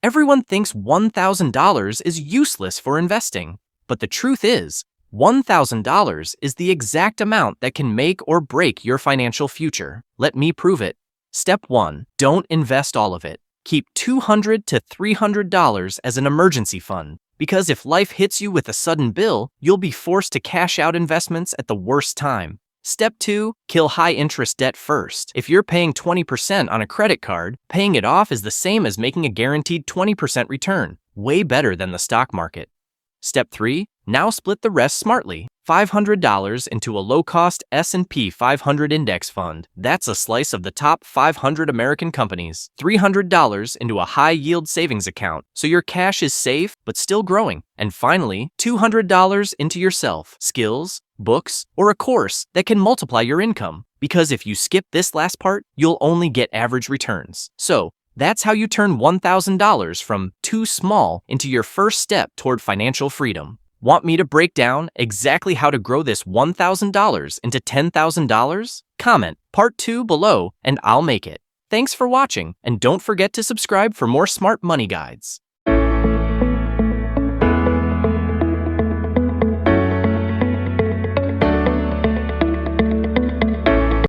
Everyone thinks $1,000 is useless for investing, but the truth is, $1,000 is the exact amount that can make or break your financial future. Let me prove it. Step 1. Don't invest all of it. Keep $200 to $300 as an emergency fund, because if life hits you with a sudden bill, you'll be forced to cash out investments at the worst time. Step 2. Kill high-interest debt first. If you're paying 20% on a credit card, paying it off is the same as making a guaranteed 20% return, way better than the stock market. Step 3. Now split the rest smartly. $500 into a low-cost S&P 500 index fund. That's a slice of the top 500 American companies. $300 into a high-yield savings account, so your cash is safe but still growing. And finally, $200 into yourself, skills, books, or a course that can multiply your income. Because if you skip this last part, you'll only get average returns. So, that's how you turn $1,000 from too small into your first step toward financial freedom. Want me to break down exactly how to grow this $1,000 into $10,000? Comment part 2 below and I'll make it. Thanks for watching, and don't forget to subscribe for more smart money guides.